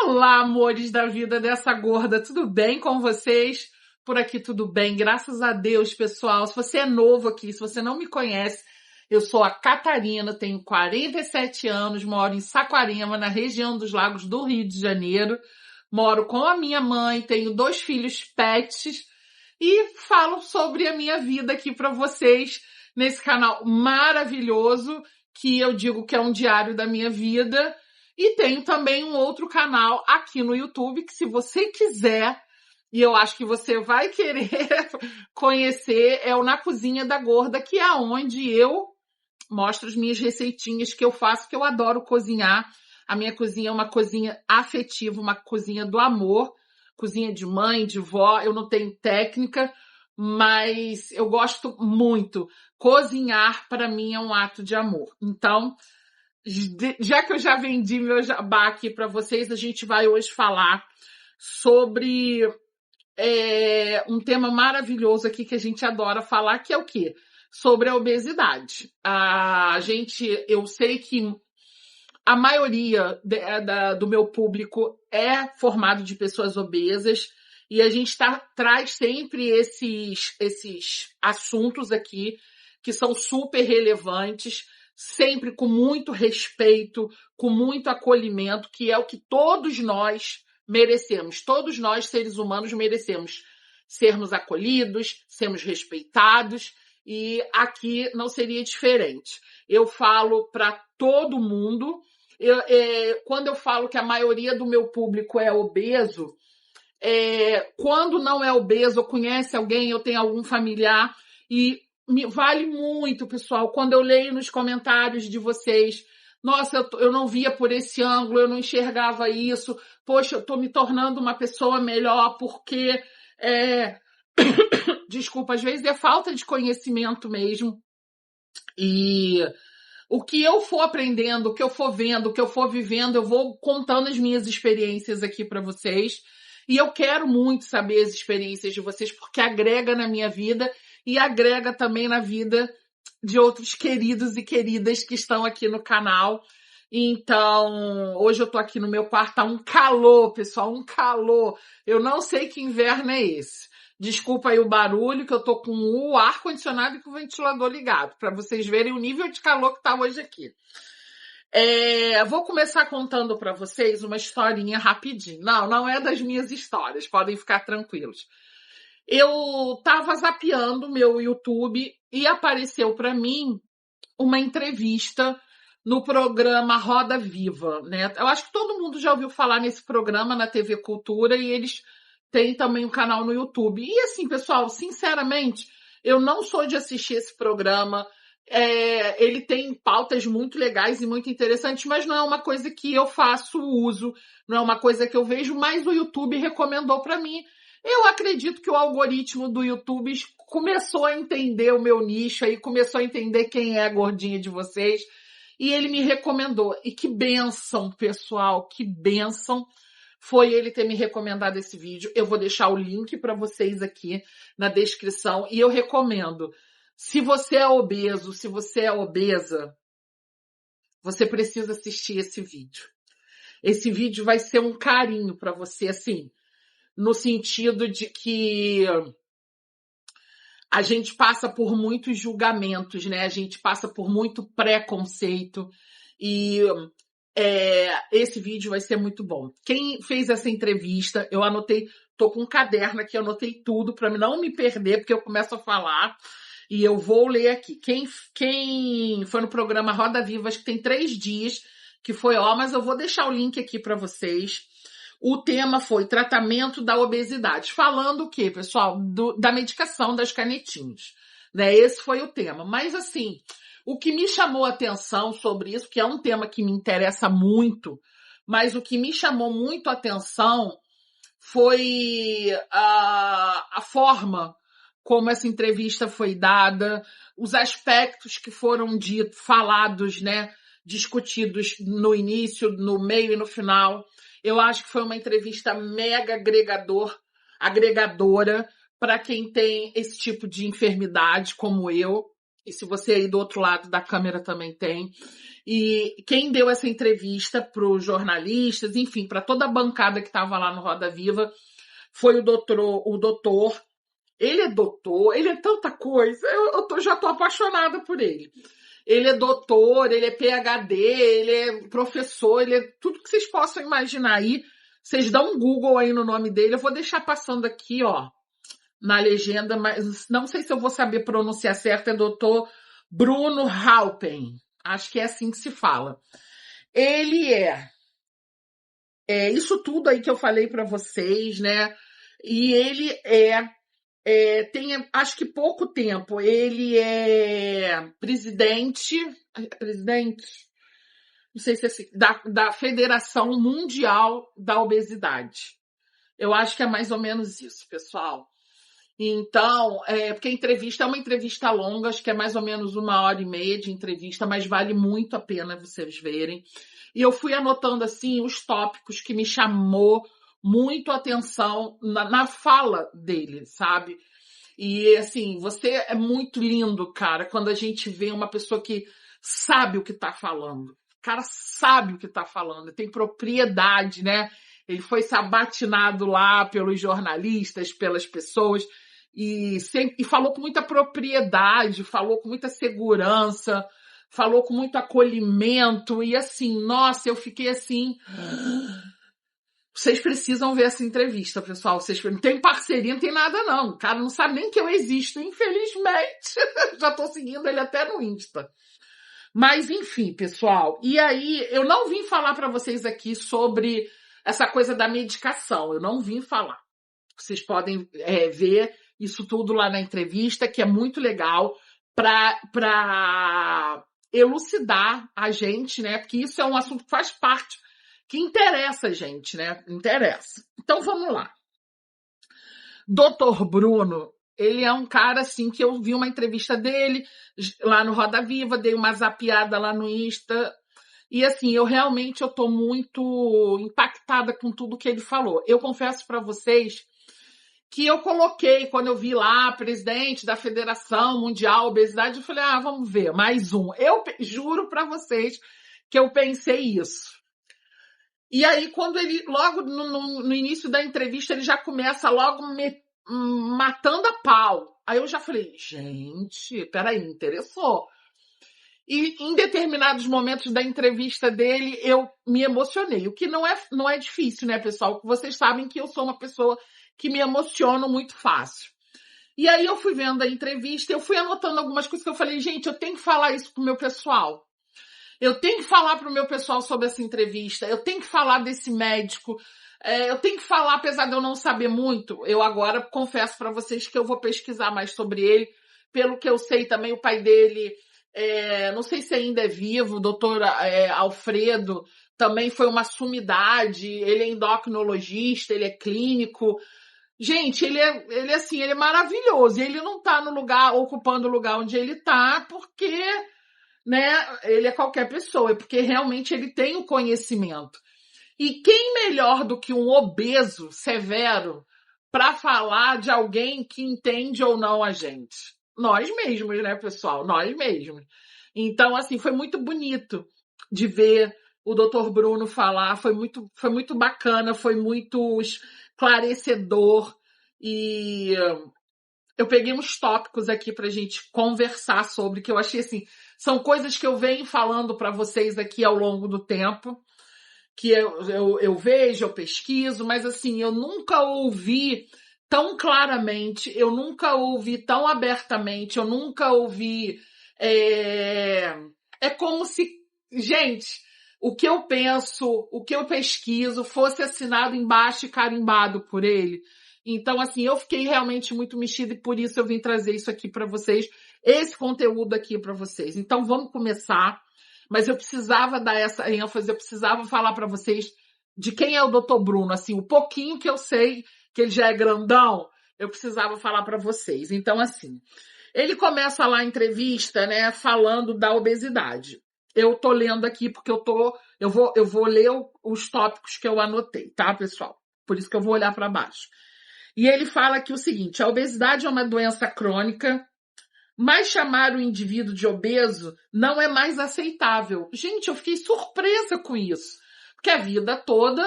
Olá, amores da vida dessa gorda, tudo bem com vocês? Por aqui tudo bem, graças a Deus, pessoal. Se você é novo aqui, se você não me conhece, eu sou a Catarina, tenho 47 anos, moro em Saquarema, na região dos Lagos do Rio de Janeiro. Moro com a minha mãe, tenho 2 filhos pets e falo sobre a minha vida aqui para vocês nesse canal maravilhoso que eu digo que é um diário da minha vida. E tenho também um outro canal aqui no YouTube que, se você quiser, e eu acho que você vai querer conhecer, é o Na Cozinha da Gorda, que é onde eu mostro as minhas receitinhas que eu faço, que eu adoro cozinhar. A minha cozinha é uma cozinha afetiva, uma cozinha do amor, cozinha de mãe, de vó. Eu não tenho técnica, mas eu gosto muito. Cozinhar, para mim, é um ato de amor. Então, já que eu já vendi meu jabá aqui para vocês, a gente vai hoje falar sobre um tema maravilhoso aqui que a gente adora falar, que é o quê? Sobre a obesidade. Eu sei que a maioria do meu público é formado de pessoas obesas e a gente traz sempre esses assuntos aqui que são super relevantes, sempre com muito respeito, com muito acolhimento, que é o que todos nós merecemos. Todos nós, seres humanos, merecemos sermos acolhidos, sermos respeitados, e aqui não seria diferente. Eu falo para todo mundo. Quando eu falo que a maioria do meu público é obeso, quando não é obeso, ou conhece alguém, eu tenho algum familiar, e me vale muito, pessoal, quando eu leio nos comentários de vocês: nossa, eu não via por esse ângulo, eu não enxergava isso, poxa, eu estou me tornando uma pessoa melhor porque, desculpa, às vezes é falta de conhecimento mesmo. E o que eu for aprendendo, o que eu for vendo, o que eu for vivendo, eu vou contando as minhas experiências aqui para vocês. E eu quero muito saber as experiências de vocês, porque agrega na minha vida e agrega também na vida de outros queridos e queridas que estão aqui no canal. Então, hoje eu tô aqui no meu quarto, tá um calor, pessoal, um calor. Eu não sei que inverno é esse. Desculpa aí o barulho, que eu tô com o ar-condicionado e com o ventilador ligado, para vocês verem o nível de calor que tá hoje aqui. Vou começar contando para vocês uma historinha rapidinho. Não é das minhas histórias, podem ficar tranquilos. Eu tava zapeando meu YouTube e apareceu para mim uma entrevista no programa Roda Viva, né? Eu acho que todo mundo já ouviu falar nesse programa na TV Cultura, e eles têm também um canal no YouTube. E assim, pessoal, sinceramente, eu não sou de assistir esse programa. Ele tem pautas muito legais e muito interessantes, mas não é uma coisa que eu faço uso, não é uma coisa que eu vejo, mas o YouTube recomendou para mim. Eu acredito que o algoritmo do YouTube começou a entender o meu nicho, aí começou a entender quem é a gordinha de vocês, e ele me recomendou. E que bênção, pessoal, que bênção foi ele ter me recomendado esse vídeo. Eu vou deixar o link para vocês aqui na descrição, e eu recomendo. Se você é obeso, se você é obesa, você precisa assistir esse vídeo. Esse vídeo vai ser um carinho para você, assim, no sentido de que a gente passa por muitos julgamentos, né? A gente passa por muito preconceito, e esse vídeo vai ser muito bom. Quem fez essa entrevista, eu anotei, tô com um caderno aqui, eu anotei tudo para não me perder, porque eu começo a falar e eu vou ler aqui. Quem foi no programa Roda Viva, acho que tem 3 dias que foi, mas eu vou deixar o link aqui para vocês. O tema foi tratamento da obesidade. Falando o quê, pessoal? Da medicação das canetinhas, né? Esse foi o tema. Mas, assim, o que me chamou a atenção sobre isso, que é um tema que me interessa muito, mas o que me chamou muito a atenção foi a forma como essa entrevista foi dada, os aspectos que foram falados, né? Discutidos no início, no meio e no final. Eu acho que foi uma entrevista mega agregadora para quem tem esse tipo de enfermidade como eu. E se você aí do outro lado da câmera também tem. E quem deu essa entrevista para os jornalistas, enfim, para toda a bancada que estava lá no Roda Viva, foi o doutor. Ele é doutor, ele é tanta coisa, já tô apaixonada por ele. Ele é doutor, ele é PhD, ele é professor, ele é tudo que vocês possam imaginar aí. Vocês dão um Google aí no nome dele, eu vou deixar passando aqui, ó, na legenda, mas não sei se eu vou saber pronunciar certo, é doutor Bruno Halpen. Acho que é assim que se fala. Ele é isso tudo aí que eu falei para vocês, né? E ele tem, acho que pouco tempo, ele é presidente, não sei se é assim, da Federação Mundial da Obesidade. Eu acho que é mais ou menos isso, pessoal. Então, porque a entrevista é uma entrevista longa, acho que é mais ou menos 1h30 de entrevista, mas vale muito a pena vocês verem. E eu fui anotando, assim, os tópicos que me chamou muito a atenção na fala dele, sabe? E, assim, você é muito lindo, cara, quando a gente vê uma pessoa que sabe o que tá falando. O cara sabe o que tá falando, tem propriedade, né? Ele foi sabatinado lá pelos jornalistas, pelas pessoas, e falou com muita propriedade, falou com muita segurança, falou com muito acolhimento, e assim, nossa, eu fiquei assim. Vocês precisam ver essa entrevista, pessoal. Não tem parceria, não tem nada, não. O cara não sabe nem que eu existo, infelizmente. Já tô seguindo ele até no Insta. Mas, enfim, pessoal. E aí, eu não vim falar para vocês aqui sobre essa coisa da medicação. Eu não vim falar. Vocês podem ver isso tudo lá na entrevista, que é muito legal para elucidar a gente, né? Porque isso é um assunto que faz parte, que interessa a gente, né? Interessa. Então, vamos lá. Dr. Bruno, ele é um cara, assim, que eu vi uma entrevista dele lá no Roda Viva, dei uma zapiada lá no Insta, e assim, eu tô muito impactada com tudo que ele falou. Eu confesso para vocês que eu coloquei, quando eu vi lá, presidente da Federação Mundial Obesidade, eu falei, vamos ver, mais um. Eu juro para vocês que eu pensei isso. E aí, quando ele, logo no início da entrevista, ele já começa logo matando a pau. Aí eu já falei, gente, peraí, me interessou. E em determinados momentos da entrevista dele, eu me emocionei. O que não é difícil, né, pessoal? Vocês sabem que eu sou uma pessoa que me emociono muito fácil. E aí eu fui vendo a entrevista, eu fui anotando algumas coisas que eu falei, gente, eu tenho que falar isso pro meu pessoal. Eu tenho que falar pro meu pessoal sobre essa entrevista, eu tenho que falar desse médico, eu tenho que falar, apesar de eu não saber muito, eu agora confesso para vocês que eu vou pesquisar mais sobre ele, pelo que eu sei também o pai dele, não sei se ainda é vivo, o doutor Alfredo, também foi uma sumidade, ele é endocrinologista, ele é clínico. Gente, ele é maravilhoso, e ele não tá ocupando o lugar onde ele tá, porque, né, ele é qualquer pessoa, é porque realmente ele tem o conhecimento. E quem melhor do que um obeso severo para falar de alguém que entende ou não a gente? Nós mesmos, né, pessoal? Nós mesmos. Então, assim, foi muito bonito de ver o Dr. Bruno falar, foi muito bacana, foi muito esclarecedor, e eu peguei uns tópicos aqui pra gente conversar sobre, que eu achei assim, são coisas que eu venho falando para vocês aqui ao longo do tempo, que eu vejo, eu pesquiso, mas assim, eu nunca ouvi tão claramente, eu nunca ouvi tão abertamente, eu nunca ouvi... É como se, gente, o que eu penso, o que eu pesquiso fosse assinado embaixo e carimbado por ele. Então, assim, eu fiquei realmente muito mexida e por isso eu vim trazer isso aqui para vocês, esse conteúdo aqui para vocês. Então, vamos começar. Mas eu precisava dar essa ênfase, eu precisava falar para vocês de quem é o Dr. Bruno, assim, o pouquinho que eu sei, que ele já é grandão, eu precisava falar para vocês. Então, assim, ele começa lá a entrevista, né, falando da obesidade. Eu tô lendo aqui porque eu vou ler os tópicos que eu anotei, tá, pessoal? Por isso que eu vou olhar para baixo. E ele fala aqui o seguinte: a obesidade é uma doença crônica Mas chamar o indivíduo de obeso não é mais aceitável. Gente, eu fiquei surpresa com isso. Porque a vida toda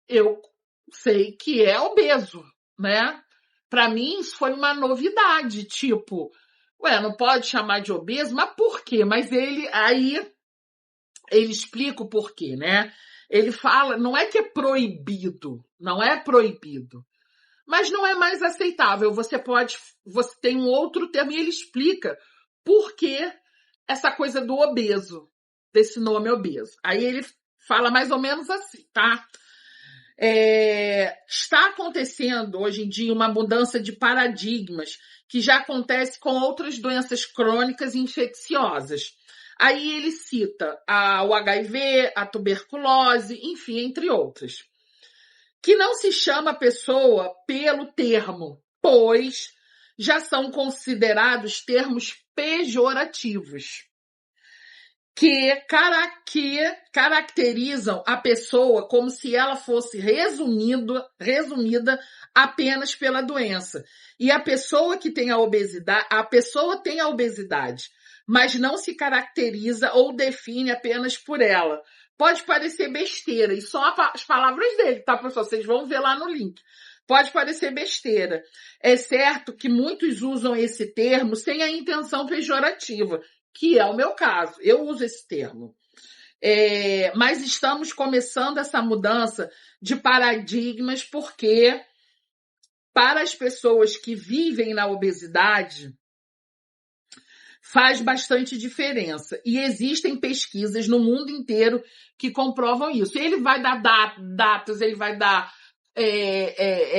eu sei que é obeso, né? Para mim isso foi uma novidade, tipo, ué, não pode chamar de obeso, mas por quê? Mas ele explica o porquê, né? Ele fala, não é que é proibido, não é proibido, mas não é mais aceitável. Você tem um outro termo e ele explica por que essa coisa do obeso, desse nome obeso. Aí ele fala mais ou menos assim, tá? Está acontecendo hoje em dia uma mudança de paradigmas que já acontece com outras doenças crônicas e infecciosas. Aí ele cita o HIV, a tuberculose, enfim, entre outras. Que não se chama a pessoa pelo termo, pois já são considerados termos pejorativos que caracterizam a pessoa como se ela fosse resumida apenas pela doença. E a pessoa que tem a pessoa tem a obesidade, mas não se caracteriza ou define apenas por ela. Pode parecer besteira, e são as palavras dele, tá, pessoal? Vocês vão ver lá no link. Pode parecer besteira. É certo que muitos usam esse termo sem a intenção pejorativa, que é o meu caso. Eu uso esse termo. Mas estamos começando essa mudança de paradigmas porque, para as pessoas que vivem na obesidade, faz bastante diferença. E existem pesquisas no mundo inteiro que comprovam isso. Ele vai dar datas, ele vai dar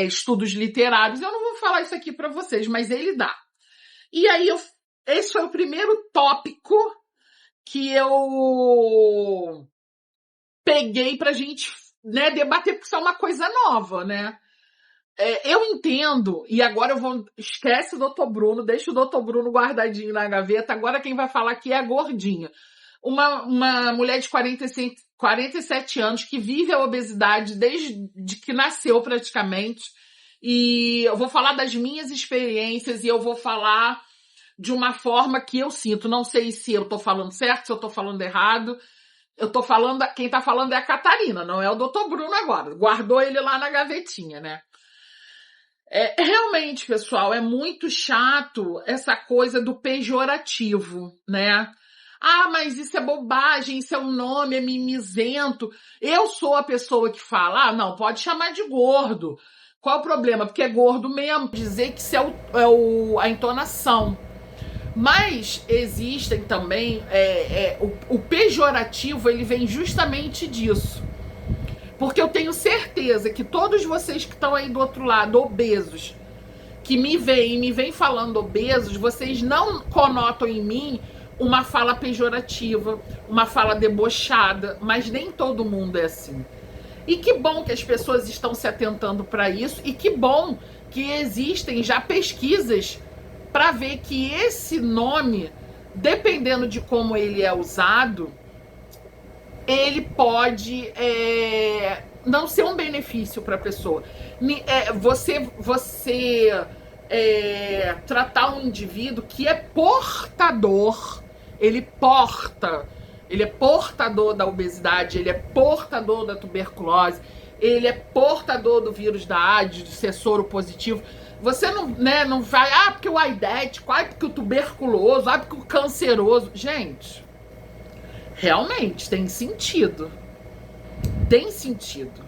estudos literários. Eu não vou falar isso aqui para vocês, mas ele dá. E aí, esse foi o primeiro tópico que eu peguei pra gente, né, debater, porque isso é uma coisa nova, né? Eu entendo, e agora esquece o Dr. Bruno, deixa o Dr. Bruno guardadinho na gaveta, agora quem vai falar aqui é a gordinha. Uma mulher de 47 anos que vive a obesidade desde que nasceu praticamente, e eu vou falar das minhas experiências e eu vou falar de uma forma que eu sinto. Não sei se eu tô falando certo, se eu tô falando errado. Quem tá falando é a Catarina, não é o Dr. Bruno agora. Guardou ele lá na gavetinha, né? Realmente, pessoal, é muito chato essa coisa do pejorativo, né? Ah, mas isso é bobagem, isso é um nome, é mimizento. Eu sou a pessoa que fala, não, pode chamar de gordo. Qual o problema? Porque é gordo mesmo. Dizer que isso a entonação. Mas existem também, o pejorativo, ele vem justamente disso. Porque eu tenho certeza que todos vocês que estão aí do outro lado, obesos, que me vêm falando obesos, vocês não conotam em mim uma fala pejorativa, uma fala debochada, mas nem todo mundo é assim. E que bom que as pessoas estão se atentando para isso, e que bom que existem já pesquisas para ver que esse nome, dependendo de como ele é usado, ele pode não ser um benefício para a pessoa. Você tratar um indivíduo que é portador, ele é portador da obesidade, ele é portador da tuberculose, ele é portador do vírus da AIDS, de ser soro positivo. Você não vai, porque o aidético, porque o tuberculoso, porque o canceroso. Gente, realmente tem sentido. Tem sentido,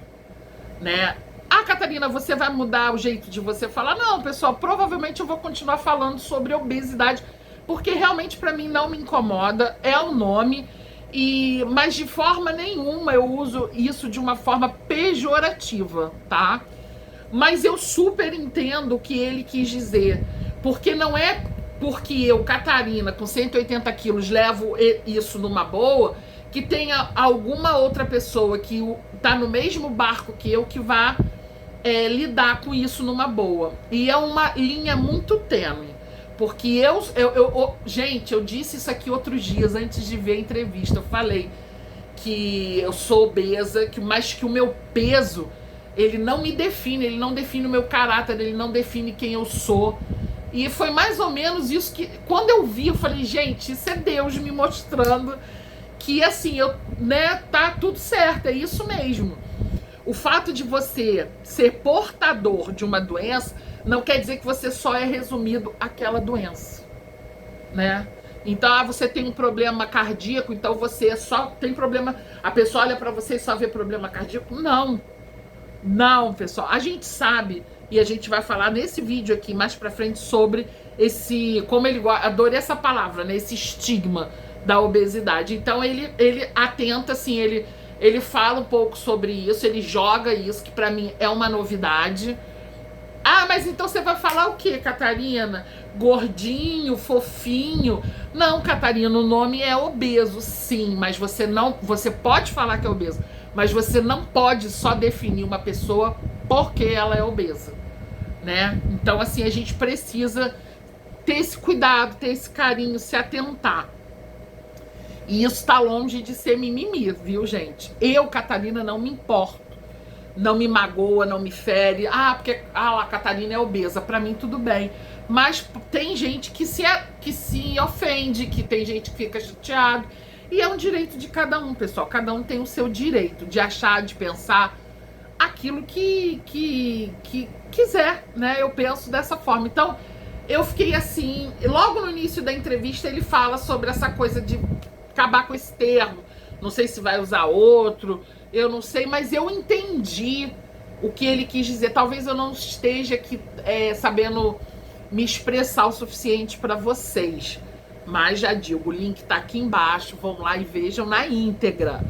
né? Catarina, você vai mudar o jeito de você falar? Não, pessoal, provavelmente eu vou continuar falando sobre obesidade, porque realmente para mim não me incomoda, é o nome, mas de forma nenhuma eu uso isso de uma forma pejorativa, tá? Mas eu super entendo o que ele quis dizer, porque não é porque eu, Catarina, com 180 quilos, levo isso numa boa, que tenha alguma outra pessoa que tá no mesmo barco que eu que vá lidar com isso numa boa. E é uma linha muito tênue, porque gente, eu disse isso aqui outros dias antes de ver a entrevista. Eu falei que eu sou obesa, mas que o meu peso, ele não me define, ele não define o meu caráter, ele não define quem eu sou. E foi mais ou menos isso que, quando eu vi, eu falei, gente, isso é Deus me mostrando que, assim, tá tudo certo, é isso mesmo. O fato de você ser portador de uma doença não quer dizer que você só é resumido àquela doença, né? Então, você tem um problema cardíaco, então você só tem problema... A pessoa olha pra você e só vê problema cardíaco? Não. Não, pessoal. A gente sabe, e a gente vai falar nesse vídeo aqui mais pra frente sobre esse... Como ele gosta... Adorei essa palavra, né? Esse estigma da obesidade. Então, ele atenta, assim, ele fala um pouco sobre isso, ele joga isso, que pra mim é uma novidade. Ah, mas então você vai falar o quê, Catarina? Gordinho, fofinho? Não, Catarina, o nome é obeso, sim, mas você pode falar que é obeso, mas você não pode só definir uma pessoa porque ela é obesa, né? Então, assim, a gente precisa ter esse cuidado, ter esse carinho, se atentar. E isso tá longe de ser mimimi, viu, gente? Eu, Catarina, não me importo. Não me magoa, não me fere. Ah, porque a Catarina é obesa. Pra mim, tudo bem. Mas tem gente que se ofende, que tem gente que fica chateado. E é um direito de cada um, pessoal. Cada um tem o seu direito de achar, de pensar aquilo que quiser, né? Eu penso dessa forma. Então, eu fiquei assim... Logo no início da entrevista, ele fala sobre essa coisa de acabar com esse termo. Não sei se vai usar outro, eu não sei, mas eu entendi o que ele quis dizer. Talvez eu não esteja aqui sabendo me expressar o suficiente para vocês, mas já digo, o link tá aqui embaixo, vão lá e vejam na íntegra,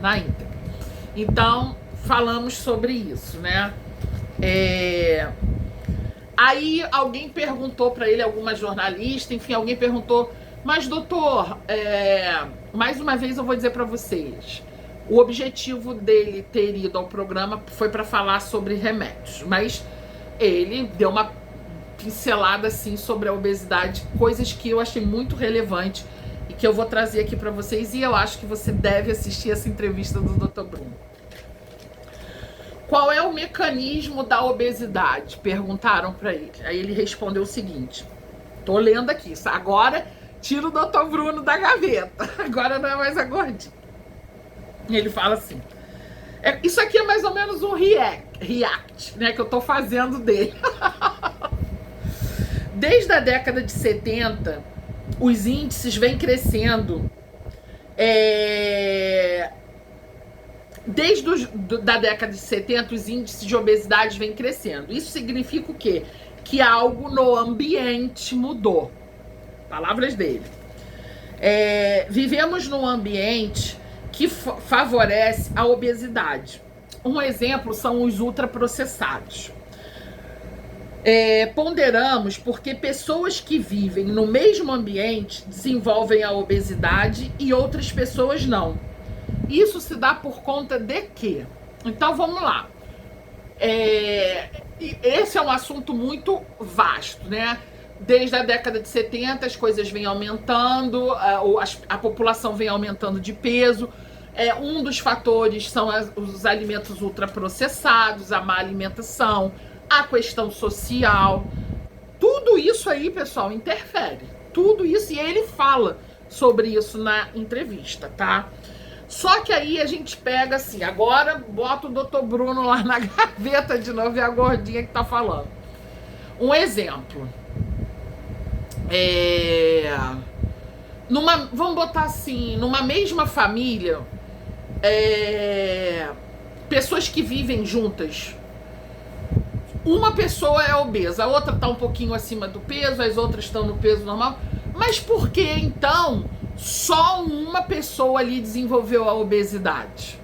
Então, falamos sobre isso, né? Aí alguém perguntou para ele, alguma jornalista, enfim, alguém perguntou, mas doutor, mais uma vez eu vou dizer para vocês, o objetivo dele ter ido ao programa foi para falar sobre remédios, mas ele deu uma pincelada assim sobre a obesidade, coisas que eu achei muito relevante e que eu vou trazer aqui para vocês, e eu acho que você deve assistir essa entrevista do Dr. Bruno. Qual é o mecanismo da obesidade? Perguntaram para ele. Aí ele respondeu o seguinte, tô lendo aqui, agora tira o Dr. Bruno da gaveta, agora não é mais a gordinha. Ele fala assim, isso aqui é mais ou menos um react, né, que eu tô fazendo dele. Desde a década de 70, os índices vêm crescendo. Desde da década de 70, os índices de obesidade vêm crescendo. Isso significa o quê? Que algo no ambiente mudou. Palavras dele. Vivemos num ambiente que favorece a obesidade. Um exemplo são os ultraprocessados. Ponderamos porque pessoas que vivem no mesmo ambiente desenvolvem a obesidade e outras pessoas não. Isso se dá por conta de quê? Então vamos lá. Esse é um assunto muito vasto, né? Desde a década de 70 as coisas vêm aumentando, a população vem aumentando de peso. Um dos fatores são os alimentos ultraprocessados, a má alimentação, a questão social. Tudo isso aí, pessoal, interfere. Tudo isso, e ele fala sobre isso na entrevista, tá? Só que aí a gente pega assim, agora bota o Dr. Bruno lá na gaveta de novo, e a gordinha que tá falando. Um exemplo. Vamos botar assim, numa mesma família, pessoas que vivem juntas. Uma pessoa é obesa, a outra tá um pouquinho acima do peso, as outras estão no peso normal. Mas por que então só uma pessoa ali desenvolveu a obesidade?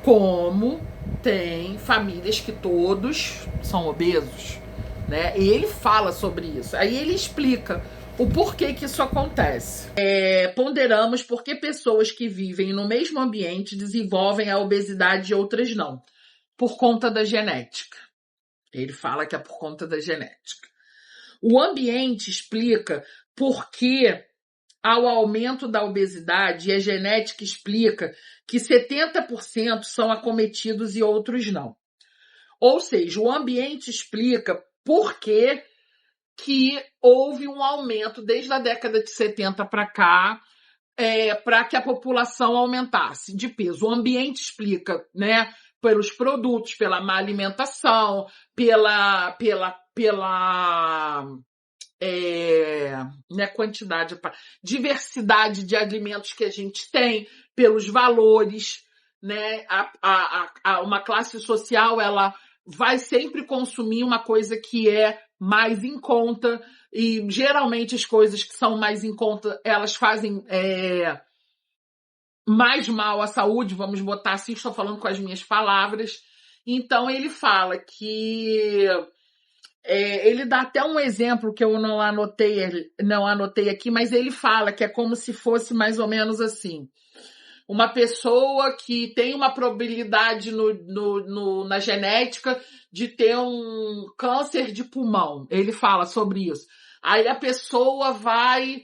Como tem famílias que todos são obesos, né? E ele fala sobre isso. Aí ele explica o porquê que isso acontece. Ponderamos porque pessoas que vivem no mesmo ambiente desenvolvem a obesidade e outras não, por conta da genética. Ele fala que é por conta da genética. O ambiente explica por que há o aumento da obesidade, e a genética explica que 70% são acometidos e outros não. Ou seja, o ambiente explica por que que houve um aumento desde a década de 70 para cá, para que a população aumentasse de peso. O ambiente explica, né? Pelos produtos, pela má alimentação, pela né, quantidade, diversidade de alimentos que a gente tem, pelos valores, né? Uma classe social, ela vai sempre consumir uma coisa que é mais em conta, e geralmente as coisas que são mais em conta, elas fazem mais mal à saúde, vamos botar assim, estou falando com as minhas palavras. Então ele fala que ele dá até um exemplo que eu não anotei aqui, mas ele fala que é como se fosse mais ou menos assim: uma pessoa que tem uma probabilidade na genética de ter um câncer de pulmão. Ele fala sobre isso. Aí a pessoa vai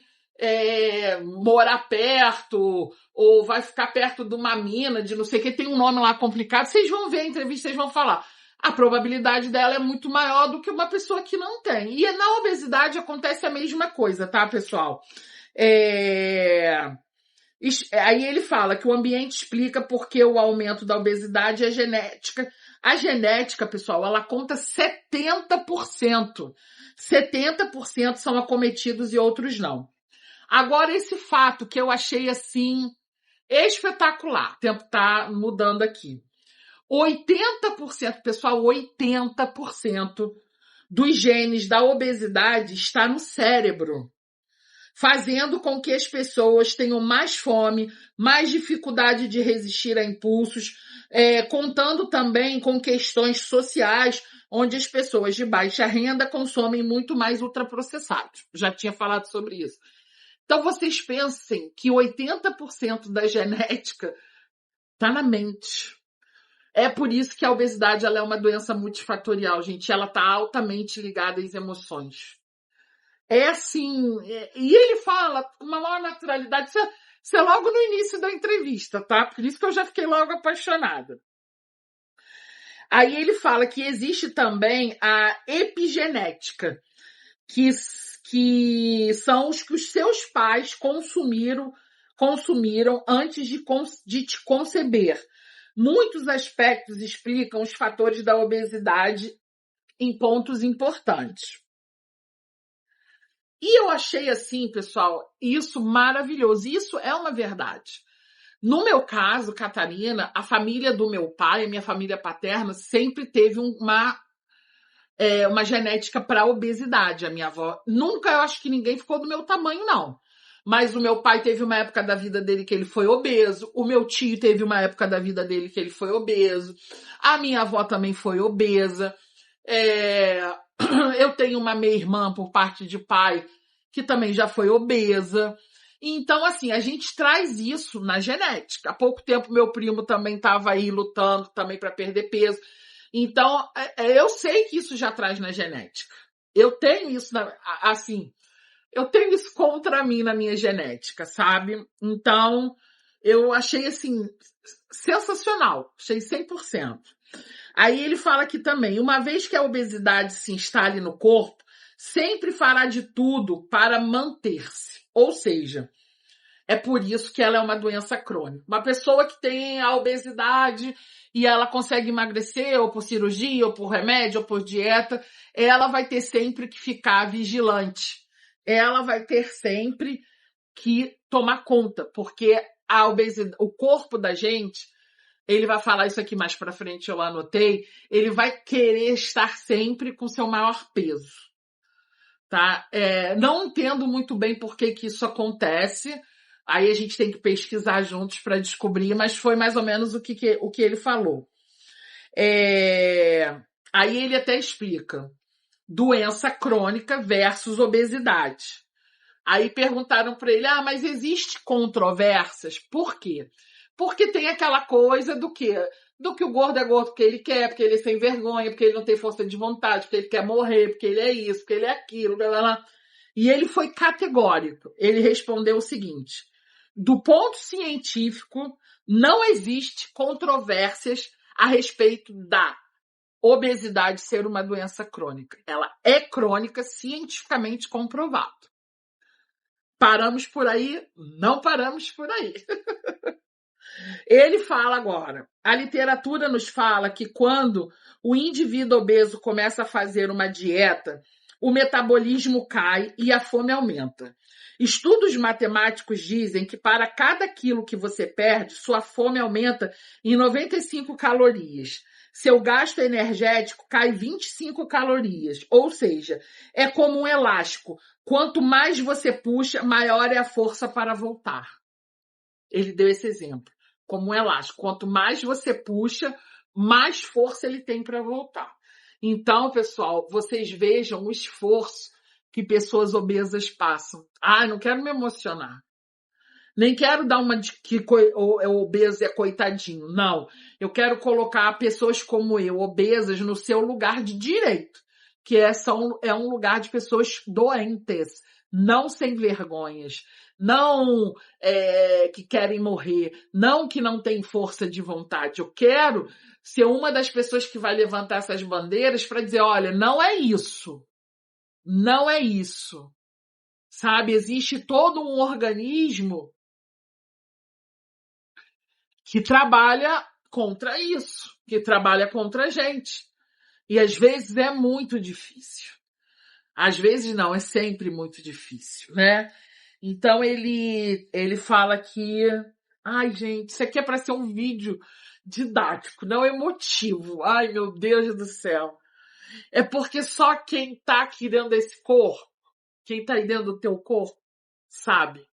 morar perto, ou vai ficar perto de uma mina, de não sei o que, tem um nome lá complicado. Vocês vão ver a entrevista, vocês vão falar. A probabilidade dela é muito maior do que uma pessoa que não tem. E na obesidade acontece a mesma coisa, tá, pessoal? Aí ele fala que o ambiente explica porque o aumento da obesidade é genética. A genética, pessoal, ela conta 70%. 70% são acometidos e outros não. Agora, esse fato que eu achei, assim, espetacular. O tempo tá mudando aqui. 80%, pessoal, 80% dos genes da obesidade está no cérebro, fazendo com que as pessoas tenham mais fome, mais dificuldade de resistir a impulsos, contando também com questões sociais, onde as pessoas de baixa renda consomem muito mais ultraprocessados. Já tinha falado sobre isso. Então, vocês pensem que 80% da genética está na mente. É por isso que a obesidade ela é uma doença multifatorial, gente. Ela está altamente ligada às emoções. É assim, e ele fala com uma maior naturalidade, isso é logo no início da entrevista, tá? Por isso que eu já fiquei logo apaixonada. Aí ele fala que existe também a epigenética, que são os que os seus pais consumiram antes de te conceber. Muitos aspectos explicam os fatores da obesidade em pontos importantes. E eu achei assim, pessoal, isso maravilhoso. Isso é uma verdade. No meu caso, Catarina, a família do meu pai, a minha família paterna, sempre teve uma genética para obesidade. A minha avó, nunca, eu acho que ninguém ficou do meu tamanho, não. Mas o meu pai teve uma época da vida dele que ele foi obeso. O meu tio teve uma época da vida dele que ele foi obeso. A minha avó também foi obesa. Eu tenho uma meia-irmã por parte de pai que também já foi obesa. Então, assim, a gente traz isso na genética. Há pouco tempo, meu primo também estava aí lutando também para perder peso. Então, eu sei que isso já traz na genética. Eu tenho isso, assim, eu tenho isso contra mim na minha genética, sabe? Então, eu achei, assim, sensacional. Achei 100%. Aí ele fala aqui também, uma vez que a obesidade se instale no corpo, sempre fará de tudo para manter-se. Ou seja, é por isso que ela é uma doença crônica. Uma pessoa que tem a obesidade e ela consegue emagrecer, ou por cirurgia, ou por remédio, ou por dieta, ela vai ter sempre que ficar vigilante. Ela vai ter sempre que tomar conta, porque a obesidade, o corpo da gente, ele vai falar isso aqui mais pra frente, eu anotei, ele vai querer estar sempre com seu maior peso, tá? Não entendo muito bem por que isso acontece, aí a gente tem que pesquisar juntos para descobrir, mas foi mais ou menos o que ele falou. Aí ele até explica doença crônica versus obesidade. Aí perguntaram para ele, mas existe controvérsias? Por quê? Porque tem aquela coisa do que o gordo é gordo porque ele quer, porque ele é sem vergonha, porque ele não tem força de vontade, porque ele quer morrer, porque ele é isso, porque ele é aquilo, blá, blá, blá. E ele foi categórico. Ele respondeu o seguinte: do ponto científico, não existe controvérsias a respeito da obesidade ser uma doença crônica. Ela é crônica, cientificamente comprovado. Paramos por aí? Não paramos por aí. Ele fala agora, a literatura nos fala que quando o indivíduo obeso começa a fazer uma dieta, o metabolismo cai e a fome aumenta. Estudos matemáticos dizem que para cada quilo que você perde, sua fome aumenta em 95 calorias. Seu gasto energético cai 25 calorias. Ou seja, é como um elástico. Quanto mais você puxa, maior é a força para voltar. Ele deu esse exemplo. Como um elástico. Quanto mais você puxa, mais força ele tem para voltar. Então, pessoal, vocês vejam o esforço que pessoas obesas passam. Ah, não quero me emocionar. Nem quero dar uma de que o obeso é coitadinho. Não. Eu quero colocar pessoas como eu, obesas, no seu lugar de direito. Que é um lugar de pessoas doentes, não sem vergonhas, não que querem morrer, não que não têm força de vontade. Eu quero ser uma das pessoas que vai levantar essas bandeiras para dizer, olha, não é isso. Não é isso. Sabe, existe todo um organismo que trabalha contra isso, que trabalha contra a gente. E às vezes é muito difícil. Às vezes não, é sempre muito difícil, né? Então ele fala que, ai gente, isso aqui é para ser um vídeo didático, não emotivo. Ai meu Deus do céu. É porque só quem tá aqui dentro desse corpo, quem tá aí dentro do teu corpo, sabe.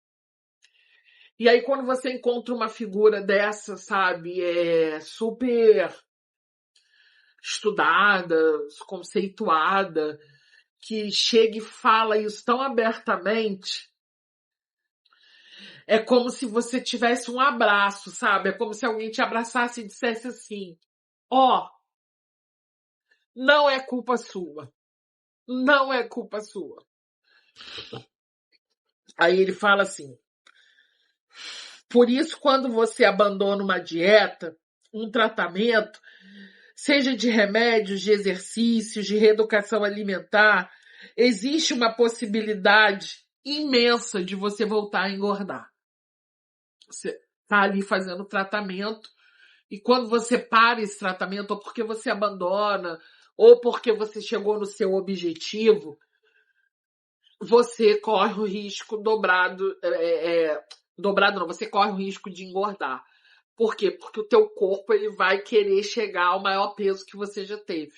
E aí quando você encontra uma figura dessa, sabe, super estudada, conceituada, que chega e fala isso tão abertamente, é como se você tivesse um abraço, sabe? É como se alguém te abraçasse e dissesse assim, ó, não é culpa sua. Não é culpa sua. Aí ele fala assim, por isso quando você abandona uma dieta, um tratamento, seja de remédios, de exercícios, de reeducação alimentar, existe uma possibilidade imensa de você voltar a engordar. Você está ali fazendo tratamento e quando você para esse tratamento, ou porque você abandona, ou porque você chegou no seu objetivo, você corre o risco dobrado, dobrado não, você corre o risco de engordar. Por quê? Porque o teu corpo ele vai querer chegar ao maior peso que você já teve.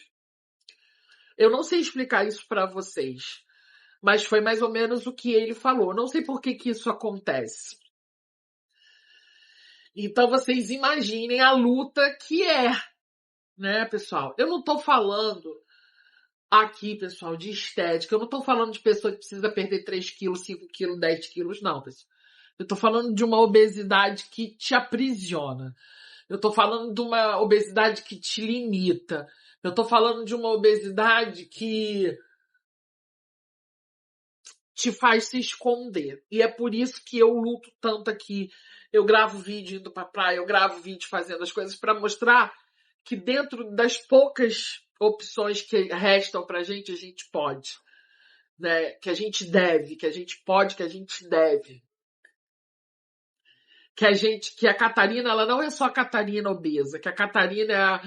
Eu não sei explicar isso para vocês, mas foi mais ou menos o que ele falou. Não sei por que isso acontece. Então vocês imaginem a luta que é, né, pessoal? Eu não tô falando aqui, pessoal, de estética. Eu não tô falando de pessoa que precisa perder 3 quilos, 5 quilos, 10 quilos, não, pessoal. Eu tô falando de uma obesidade que te aprisiona. Eu tô falando de uma obesidade que te limita. Eu tô falando de uma obesidade que te faz se esconder. E é por isso que eu luto tanto aqui. Eu gravo vídeo indo pra praia, eu gravo vídeo fazendo as coisas para mostrar que dentro das poucas opções que restam pra gente, a gente pode. Né? Que a gente deve, que a gente pode, que a gente deve. Que a Catarina, ela não é só a Catarina obesa, que a Catarina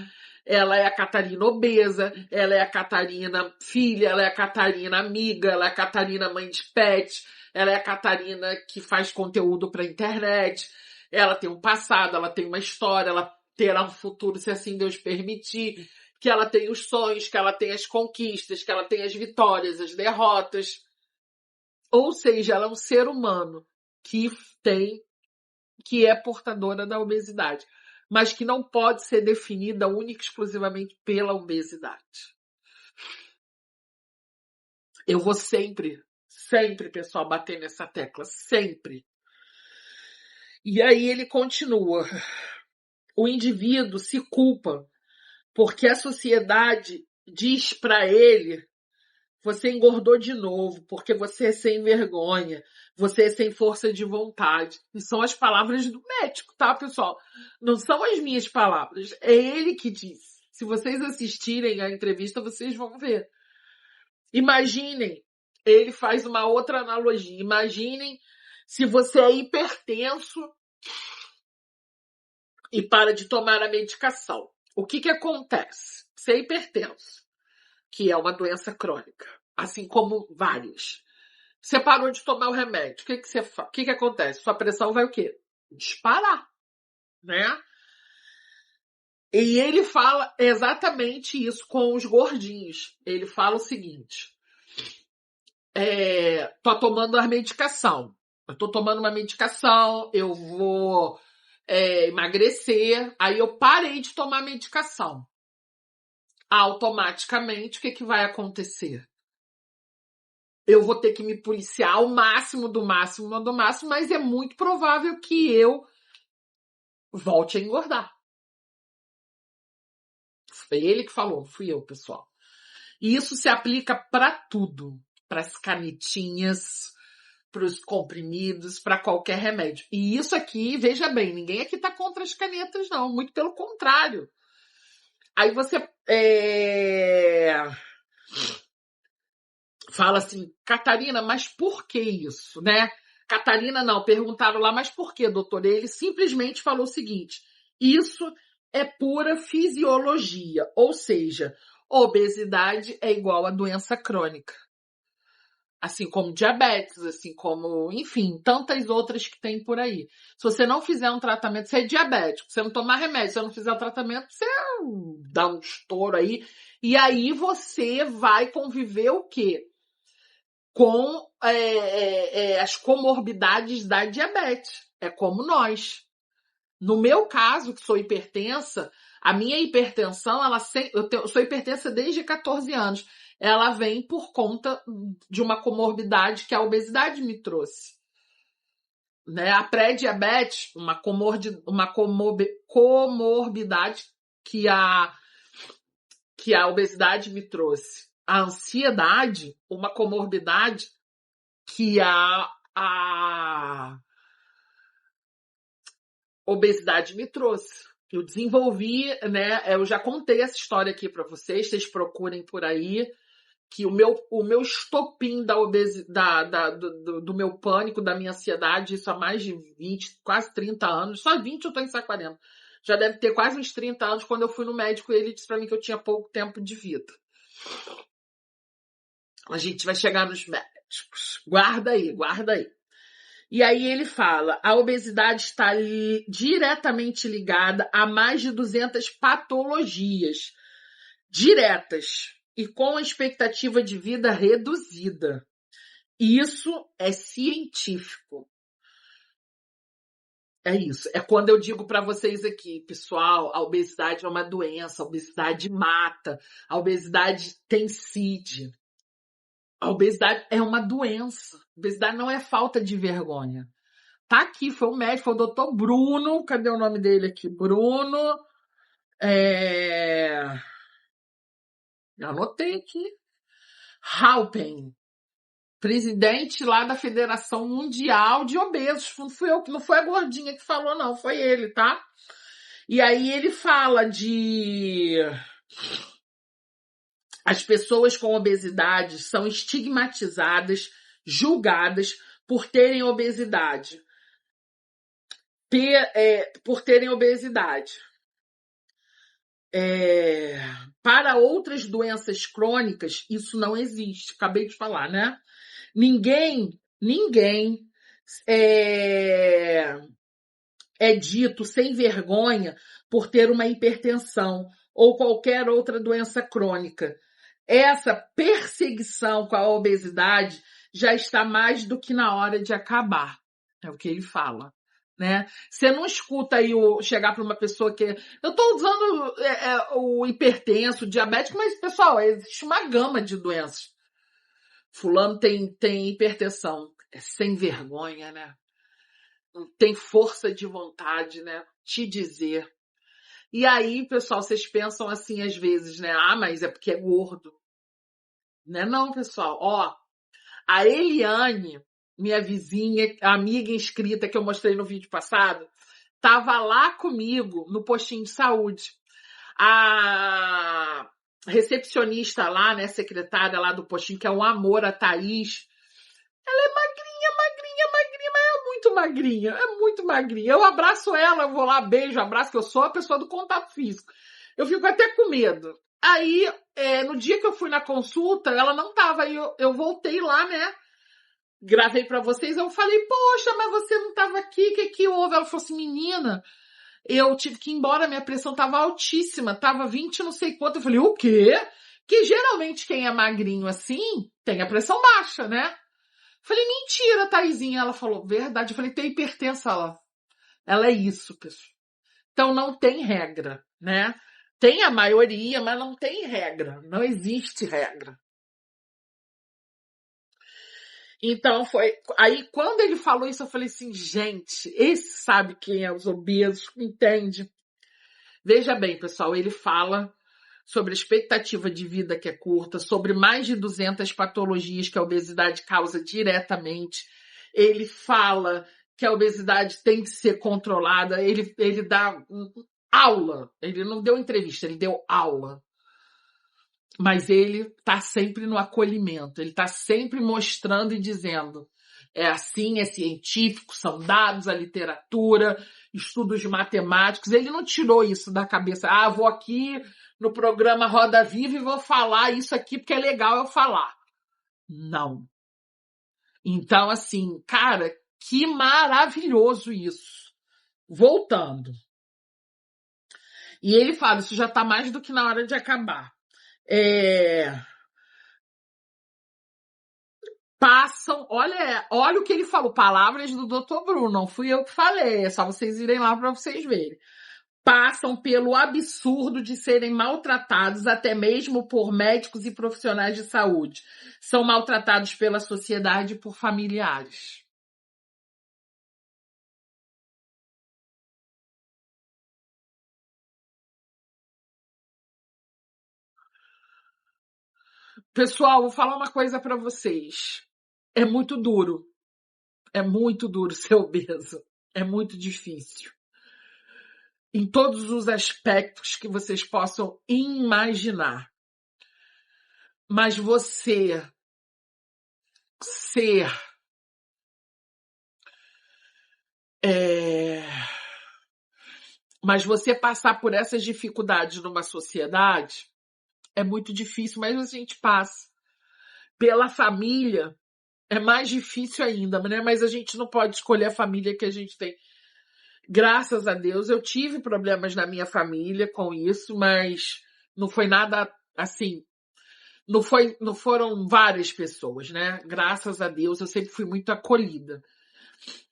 ela é a Catarina obesa, ela é a Catarina filha, ela é a Catarina amiga, ela é a Catarina mãe de pet, ela é a Catarina que faz conteúdo para internet, ela tem um passado, ela tem uma história, ela terá um futuro se assim Deus permitir, que ela tem os sonhos, que ela tem as conquistas, que ela tem as vitórias, as derrotas. Ou seja, ela é um ser humano que é portadora da obesidade, mas que não pode ser definida única e exclusivamente pela obesidade. Eu vou sempre, pessoal, bater nessa tecla, sempre. E aí ele continua. O indivíduo se culpa porque a sociedade diz para ele: você engordou de novo, porque você é sem vergonha, você é sem força de vontade. E são as palavras do médico, tá, pessoal? Não são as minhas palavras, é ele que diz. Se vocês assistirem a entrevista, vocês vão ver. Imaginem, ele faz uma outra analogia. Imaginem se você é hipertenso e para de tomar a medicação. O que acontece? Você é hipertenso, que é uma doença crônica, assim como várias. Você parou de tomar o remédio. O que acontece? Sua pressão vai o quê? Disparar, né? E ele fala exatamente isso com os gordinhos. Ele fala o seguinte: tô tomando a medicação. Eu tô tomando uma medicação, eu vou emagrecer. Aí eu parei de tomar a medicação. Automaticamente, o que vai acontecer? Eu vou ter que me policiar ao máximo do máximo, mas é muito provável que eu volte a engordar. Foi ele que falou, fui eu, pessoal. E isso se aplica para tudo, para as canetinhas, para os comprimidos, para qualquer remédio. E isso aqui, veja bem, ninguém aqui está contra as canetas, não. Muito pelo contrário. Aí você fala assim, Catarina, mas por que isso, né? Catarina não, perguntaram lá, mas por que, doutor? Ele simplesmente falou o seguinte, isso é pura fisiologia, ou seja, obesidade é igual a doença crônica. Assim como diabetes, assim como, enfim, tantas outras que tem por aí. Se você não fizer um tratamento, você é diabético, você não tomar remédio, se você não fizer o tratamento, você dá um estouro aí. E aí você vai conviver o quê? Com as comorbidades da diabetes. É como nós. No meu caso, que sou hipertensa, a minha hipertensão, eu sou hipertensa desde 14 anos. Ela vem por conta de uma comorbidade que a obesidade me trouxe. Né? A pré-diabetes, uma comorbidade que a obesidade me trouxe. A ansiedade, uma comorbidade que a obesidade me trouxe. Eu desenvolvi, né? Eu já contei essa história aqui para vocês procurem por aí, que o meu estopim da obesidade, do meu pânico, da minha ansiedade, isso há mais de 20, quase 30 anos, só 20 eu tô em Saquarema. Já deve ter quase uns 30 anos, quando eu fui no médico, ele disse para mim que eu tinha pouco tempo de vida. A gente vai chegar nos médicos. Guarda aí. E aí ele fala, a obesidade está diretamente ligada a mais de 200 patologias diretas e com a expectativa de vida reduzida. Isso é científico. É isso. É quando eu digo para vocês aqui, pessoal, a obesidade é uma doença, a obesidade mata, a obesidade tem CID. A obesidade é uma doença. A obesidade não é falta de vergonha. Tá aqui, foi o médico, foi o doutor Bruno. Cadê o nome dele aqui? Bruno. Eu anotei aqui. Halpen. Presidente lá da Federação Mundial de Obesos. Não fui eu, não foi a gordinha que falou, não. Foi ele, tá? E aí ele fala de... As pessoas com obesidade são estigmatizadas, julgadas por terem obesidade. Por terem obesidade. Para outras doenças crônicas, isso não existe. Acabei de falar, né? Ninguém é dito sem vergonha por ter uma hipertensão ou qualquer outra doença crônica. Essa perseguição com a obesidade já está mais do que na hora de acabar. É o que ele fala. Né? Você não escuta aí chegar para uma pessoa que... Eu estou usando o hipertenso, o diabético, mas, pessoal, existe uma gama de doenças. Fulano tem hipertensão. É sem vergonha, né? Não tem força de vontade, né? Te dizer. E aí, pessoal, vocês pensam assim às vezes, né? Ah, mas é porque é gordo. Né? Não, pessoal. Ó, a Eliane, minha vizinha, amiga inscrita que eu mostrei no vídeo passado, estava lá comigo no postinho de saúde. A recepcionista lá, né, secretária lá do postinho, que é um amor, a Thaís, ela é magrinha, magrinha, magrinha, mas é muito magrinha, é muito magrinha. Eu abraço ela, eu vou lá, beijo, abraço, que eu sou a pessoa do contato físico. Eu fico até com medo. Aí, no dia que eu fui na consulta, ela não tava, aí eu voltei lá, né, gravei pra vocês, eu falei, poxa, mas você não tava aqui, o que houve? Ela falou assim, menina, eu tive que ir embora, minha pressão tava altíssima, tava 20 não sei quanto. Eu falei, o quê? Que geralmente quem é magrinho assim, tem a pressão baixa, né? Falei, mentira, Thaisinha. Ela falou, verdade. Eu falei, tem hipertensa. Ela é isso, pessoal. Então não tem regra, né? Tem a maioria, mas não tem regra. Não existe regra. Então foi. Aí quando ele falou isso, eu falei assim, gente, esse sabe quem é os obesos, entende? Veja bem, pessoal, ele fala sobre a expectativa de vida que é curta, sobre mais de 200 patologias que a obesidade causa diretamente. Ele fala que a obesidade tem que ser controlada. Ele dá aula. Ele não deu entrevista, ele deu aula. Mas ele está sempre no acolhimento. Ele está sempre mostrando e dizendo: é assim, é científico, são dados, a literatura, estudos matemáticos. Ele não tirou isso da cabeça. Ah, vou aqui no programa Roda Viva e vou falar isso aqui porque é legal eu falar. Não. Então, assim, cara, que maravilhoso isso. Voltando. E ele fala, isso já está mais do que na hora de acabar. Passam, olha o que ele falou, palavras do Dr. Bruno, não fui eu que falei, é só vocês irem lá para vocês verem. Passam pelo absurdo de serem maltratados até mesmo por médicos e profissionais de saúde. São maltratados pela sociedade e por familiares. Pessoal, vou falar uma coisa para vocês. É muito duro. É muito duro ser obeso. É muito difícil. Em todos os aspectos que vocês possam imaginar. Mas você ser mas você passar por essas dificuldades numa sociedade é muito difícil, mas a gente passa. Pela família é mais difícil ainda, né? Mas a gente não pode escolher a família que a gente tem. Graças a Deus eu tive problemas na minha família com isso, mas não foi nada assim. Não foram várias pessoas, né? Graças a Deus eu sempre fui muito acolhida.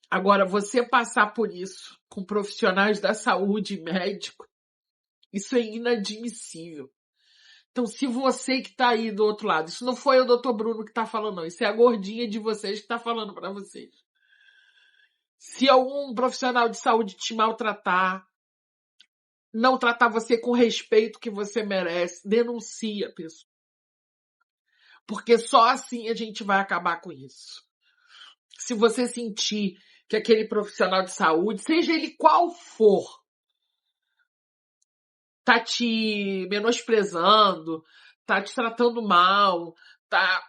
Agora, você passar por isso com profissionais da saúde e médico, isso é inadmissível. Então, se você que está aí do outro lado, isso não foi o doutor Bruno que está falando, não. Isso é a gordinha de vocês que está falando para vocês. Se algum profissional de saúde te maltratar, não tratar você com o respeito que você merece, denuncia, pessoal. Porque só assim a gente vai acabar com isso. Se você sentir que aquele profissional de saúde, seja ele qual for, tá te menosprezando, tá te tratando mal, tá...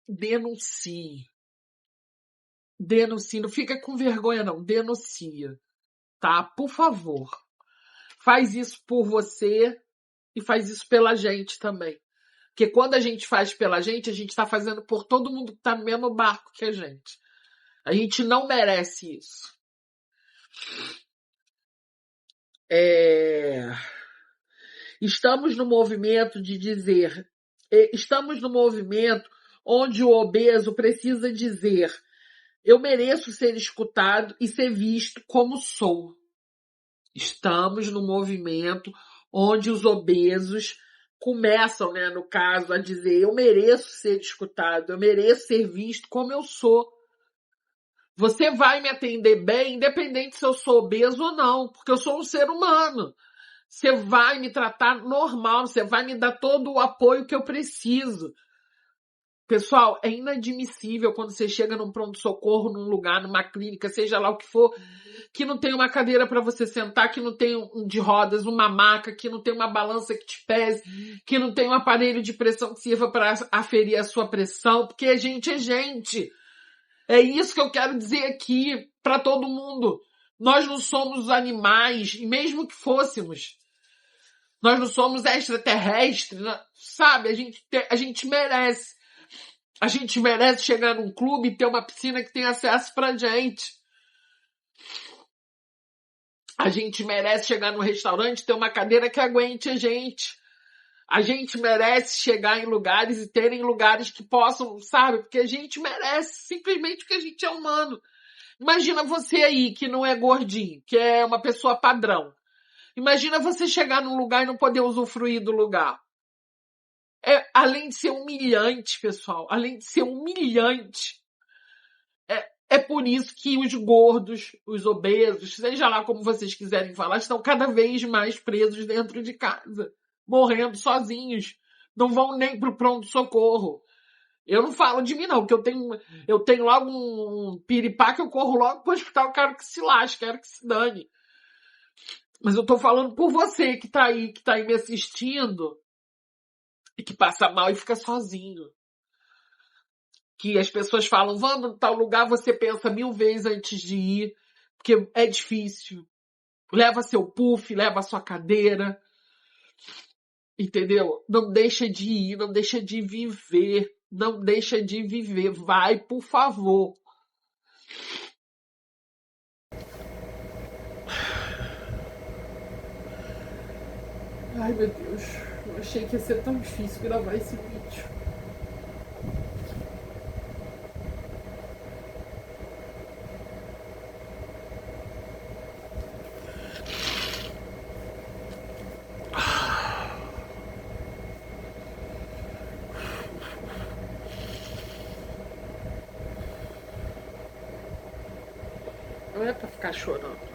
denuncie. Denuncie. Não fica com vergonha, não. Denuncia. Tá? Por favor. Faz isso por você e faz isso pela gente também. Porque quando a gente faz pela gente, a gente está fazendo por todo mundo que está no mesmo barco que a gente. A gente não merece isso. Estamos no movimento de dizer... Estamos no movimento onde o obeso precisa dizer: eu mereço ser escutado e ser visto como sou. Estamos no movimento onde os obesos começam, né, no caso, a dizer: eu mereço ser escutado, eu mereço ser visto como eu sou. Você vai me atender bem, independente se eu sou obeso ou não, porque eu sou um ser humano. Você vai me tratar normal, você vai me dar todo o apoio que eu preciso. Pessoal, é inadmissível quando você chega num pronto-socorro, num lugar, numa clínica, seja lá o que for, que não tem uma cadeira para você sentar, que não tem um de rodas, uma maca, que não tem uma balança que te pese, que não tem um aparelho de pressão que sirva para aferir a sua pressão, porque a gente é gente. É isso que eu quero dizer aqui para todo mundo. Nós não somos animais, e mesmo que fôssemos, nós não somos extraterrestres, sabe? A gente merece. A gente merece chegar num clube e ter uma piscina que tem acesso pra gente. A gente merece chegar num restaurante e ter uma cadeira que aguente a gente. A gente merece chegar em lugares e terem lugares que possam, sabe? Porque a gente merece, simplesmente porque a gente é humano. Imagina você aí, que não é gordinho, que é uma pessoa padrão. Imagina você chegar num lugar e não poder usufruir do lugar. Além de ser humilhante, pessoal, além de ser humilhante, é por isso que os gordos, os obesos, seja lá como vocês quiserem falar, estão cada vez mais presos dentro de casa, morrendo sozinhos. Não vão nem pro pronto-socorro. Eu não falo de mim, não, porque eu tenho logo um piripá que eu corro logo pro hospital, quero que se lasque, quero que se dane. Mas eu tô falando por você que tá aí me assistindo e que passa mal e fica sozinho. Que as pessoas falam, vamos em tal lugar, você pensa 1000 vezes antes de ir, porque é difícil. Leva seu puff, leva sua cadeira, entendeu? Não deixa de ir, não deixa de viver, não deixa de viver. Vai, por favor. Ai, meu Deus. Eu achei que ia ser tão difícil gravar esse vídeo. Não é pra ficar chorando.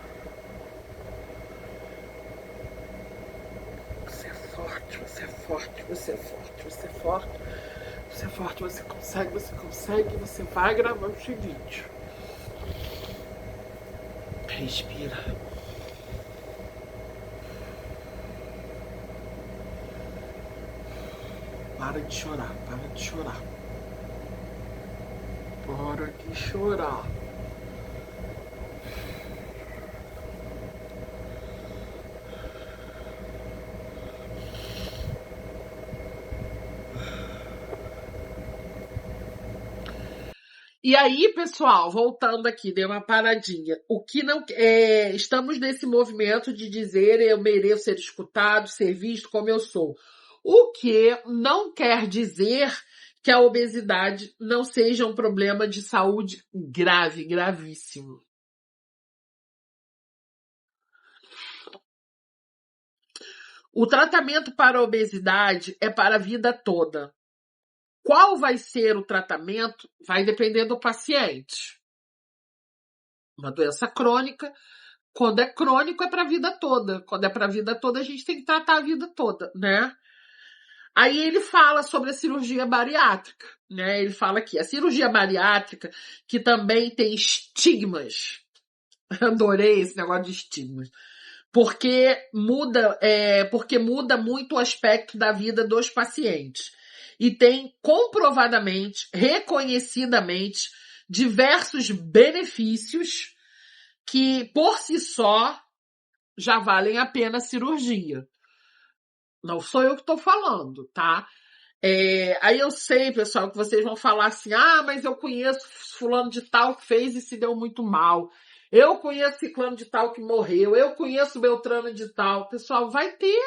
Você é forte, você é forte, você é forte, você é forte. Você é forte, você consegue, você vai gravar esse vídeo. Respira. Para de chorar, para de chorar. Para de chorar. E aí, pessoal, voltando aqui, dei uma paradinha. O que não estamos nesse movimento de dizer eu mereço ser escutado, ser visto como eu sou. O que não quer dizer que a obesidade não seja um problema de saúde grave, gravíssimo. O tratamento para a obesidade é para a vida toda. Qual vai ser o tratamento vai depender do paciente. Uma doença crônica, quando é crônico é para a vida toda. Quando é para a vida toda, a gente tem que tratar a vida toda, né? Aí ele fala sobre a cirurgia bariátrica, né? Ele fala aqui, a cirurgia bariátrica, que também tem estigmas. Adorei esse negócio de estigmas. Porque muda muito o aspecto da vida dos pacientes. E tem comprovadamente, reconhecidamente, diversos benefícios que, por si só, já valem a pena a cirurgia. Não sou eu que estou falando, tá? Aí eu sei, pessoal, que vocês vão falar assim, mas eu conheço fulano de tal que fez e se deu muito mal. Eu conheço ciclano de tal que morreu. Eu conheço Beltrano de tal. Pessoal, vai ter.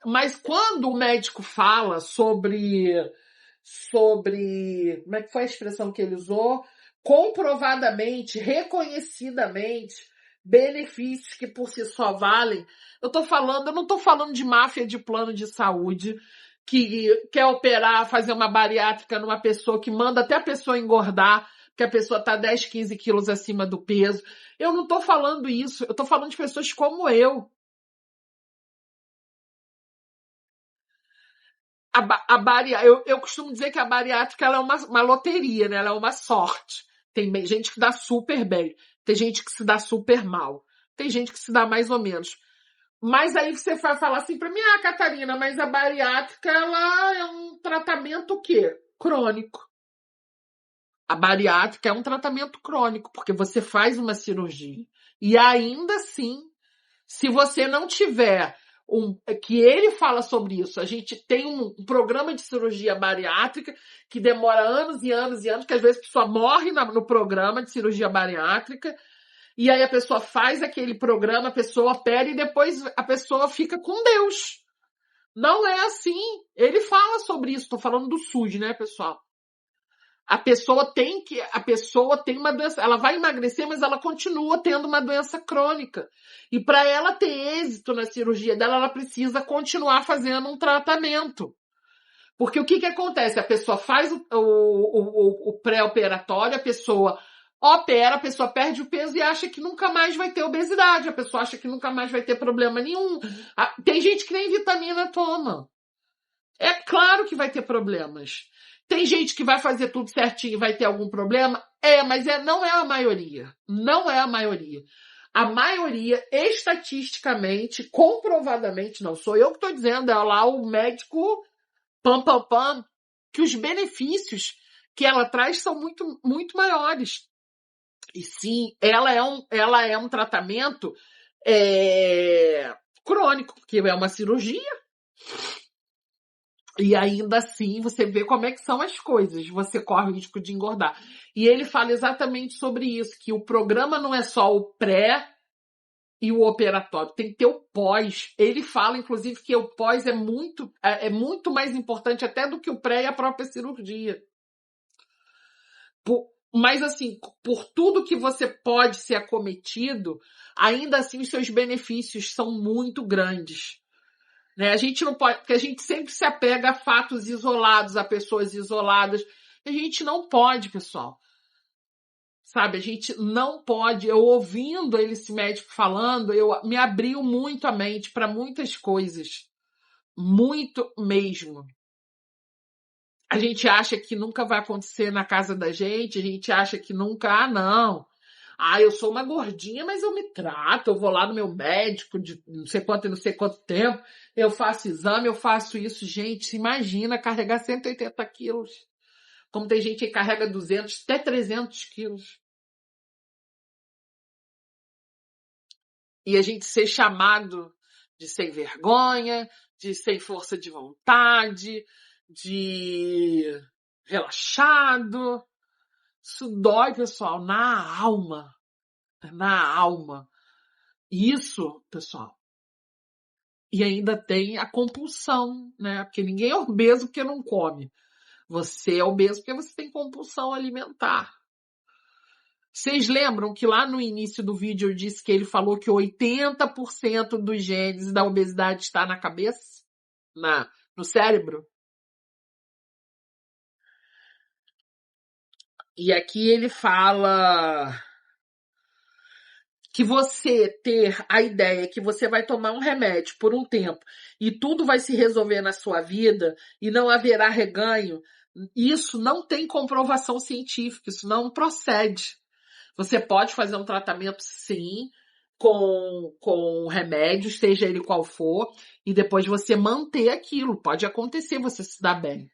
Mas quando o médico fala sobre, como é que foi a expressão que ele usou? Comprovadamente, reconhecidamente, benefícios que por si só valem. Eu não estou falando de máfia de plano de saúde que quer operar, fazer uma bariátrica numa pessoa que manda até a pessoa engordar, porque a pessoa está 10, 15 quilos acima do peso. Eu não estou falando isso. Eu estou falando de pessoas como eu. Eu costumo dizer que a bariátrica ela é uma loteria, né? Ela é uma sorte. Tem gente que dá super bem, tem gente que se dá super mal, tem gente que se dá mais ou menos. Mas aí você vai falar assim para mim, Catarina, mas a bariátrica ela é um tratamento o quê? Crônico. A bariátrica é um tratamento crônico, porque você faz uma cirurgia. E ainda assim, se você não tiver que ele fala sobre isso, a gente tem um programa de cirurgia bariátrica que demora anos e anos e anos, que às vezes a pessoa morre no programa de cirurgia bariátrica, e aí a pessoa faz aquele programa, a pessoa opera e depois a pessoa fica com Deus. Não é assim. Ele fala sobre isso, estou falando do SUS, né, pessoal? A pessoa tem uma doença, ela vai emagrecer, mas ela continua tendo uma doença crônica. E para ela ter êxito na cirurgia dela, ela precisa continuar fazendo um tratamento. Porque o que acontece? A pessoa faz o pré-operatório, a pessoa opera, a pessoa perde o peso e acha que nunca mais vai ter obesidade, a pessoa acha que nunca mais vai ter problema nenhum. Tem gente que nem vitamina toma. É claro que vai ter problemas. Tem gente que vai fazer tudo certinho e vai ter algum problema? Mas não é a maioria. Não é a maioria. A maioria, estatisticamente, comprovadamente, não sou eu que estou dizendo, é lá o médico pam, pam, pam, que os benefícios que ela traz são muito, muito maiores. E sim, ela é um tratamento crônico, porque é uma cirurgia. E ainda assim, você vê como é que são as coisas. Você corre o risco de engordar. E ele fala exatamente sobre isso, que o programa não é só o pré e o operatório, tem que ter o pós. Ele fala, inclusive, que o pós é muito mais importante até do que o pré e a própria cirurgia. Mas assim, por tudo que você pode ser acometido, ainda assim os seus benefícios são muito grandes. Né? A gente não pode, porque a gente sempre se apega a fatos isolados, a pessoas isoladas. A gente não pode, pessoal. Sabe, a gente não pode. Eu ouvindo esse médico falando, me abriu muito a mente para muitas coisas. Muito mesmo. A gente acha que nunca vai acontecer na casa da gente, a gente acha que nunca, não. Eu sou uma gordinha, mas eu me trato, eu vou lá no meu médico de não sei quanto e não sei quanto tempo, eu faço exame, eu faço isso. Gente, imagina carregar 180 quilos. Como tem gente que carrega 200, até 300 quilos. E a gente ser chamado de sem vergonha, de sem força de vontade, de relaxado. Isso dói, pessoal, na alma. Na alma. Isso, pessoal. E ainda tem a compulsão, né? Porque ninguém é obeso porque não come. Você é obeso porque você tem compulsão alimentar. Vocês lembram que lá no início do vídeo eu disse que ele falou que 80% dos genes da obesidade está na cabeça? No cérebro? E aqui ele fala que você ter a ideia que você vai tomar um remédio por um tempo e tudo vai se resolver na sua vida e não haverá reganho, isso não tem comprovação científica, isso não procede. Você pode fazer um tratamento, sim, com remédio, seja ele qual for, e depois você manter aquilo. Pode acontecer você se dar bem.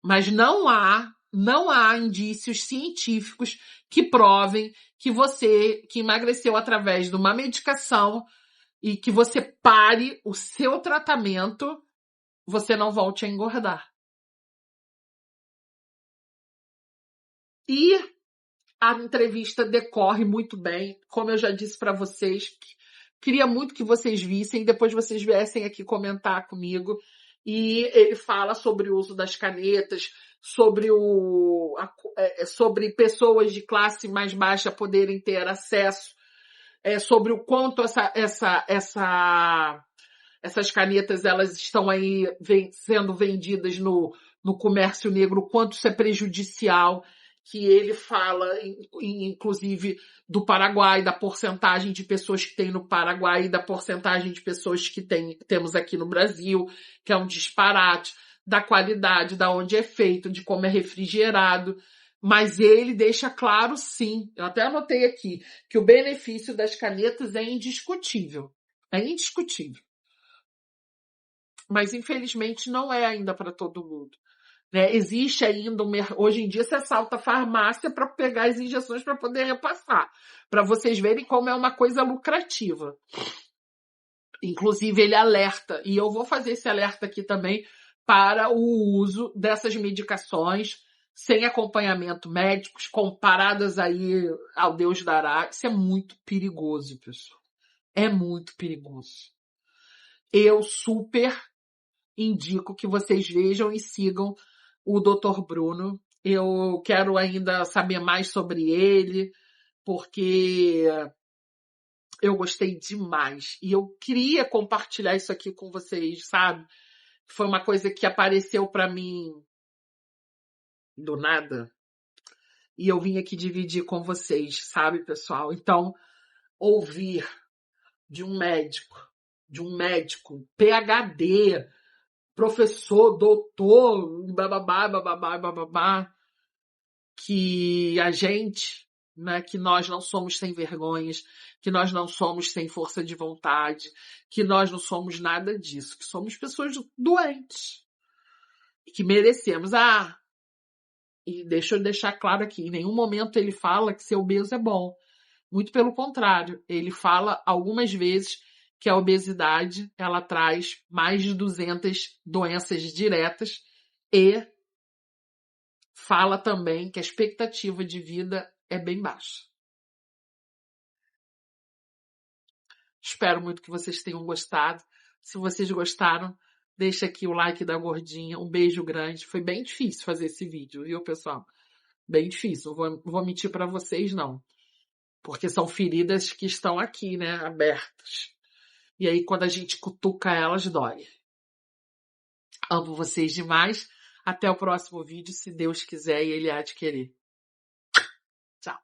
Mas não há indícios científicos que provem que você que emagreceu através de uma medicação e que você pare o seu tratamento, você não volte a engordar. E a entrevista decorre muito bem, como eu já disse para vocês. Queria muito que vocês vissem, depois vocês viessem aqui comentar comigo. E ele fala sobre o uso das canetas, sobre pessoas de classe mais baixa poderem ter acesso, sobre o quanto essas canetas elas estão aí sendo vendidas no comércio negro, o quanto isso é prejudicial, que ele fala, inclusive, do Paraguai, da porcentagem de pessoas que tem no Paraguai e da porcentagem de pessoas que temos aqui no Brasil, que é um disparate. da qualidade, da onde é feito, de como é refrigerado, mas ele deixa claro, sim, eu até anotei aqui, que o benefício das canetas é indiscutível. É indiscutível. Mas, infelizmente, não é ainda para todo mundo. Né? Existe ainda hoje em dia você assalta a farmácia para pegar as injeções para poder repassar, para vocês verem como é uma coisa lucrativa. Inclusive ele alerta, e eu vou fazer esse alerta aqui também para o uso dessas medicações sem acompanhamento médico, comparadas aí ao Deus dará. Isso é muito perigoso, pessoal. É muito perigoso. Eu super indico que vocês vejam e sigam o Dr. Bruno. Eu quero ainda saber mais sobre ele, porque eu gostei demais. E eu queria compartilhar isso aqui com vocês, sabe? Foi uma coisa que apareceu para mim do nada. E eu vim aqui dividir com vocês, sabe, pessoal? Então, ouvir de um médico, PhD, professor, doutor, bababá, bababá, bababá, que a gente, né, que nós não somos sem vergonhas, que nós não somos sem força de vontade, que nós não somos nada disso, que somos pessoas doentes e que merecemos. E deixa eu deixar claro aqui, em nenhum momento ele fala que ser obeso é bom. Muito pelo contrário, ele fala algumas vezes que a obesidade ela traz mais de 200 doenças diretas e fala também que a expectativa de vida é bem baixa. Espero muito que vocês tenham gostado. Se vocês gostaram, deixa aqui o like da gordinha. Um beijo grande. Foi bem difícil fazer esse vídeo, viu, pessoal? Bem difícil. Não vou mentir para vocês, não. Porque são feridas que estão aqui, né, abertas. E aí, quando a gente cutuca elas, dói. Amo vocês demais. Até o próximo vídeo, se Deus quiser e Ele há de querer. Tchau.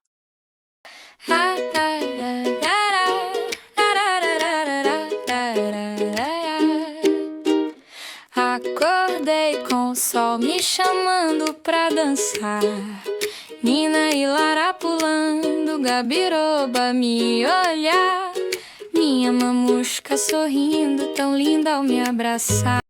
Acordei com o sol me chamando pra dançar. Nina e Lara pulando, Gabiroba me olhar. Minha mamusca sorrindo, tão linda ao me abraçar.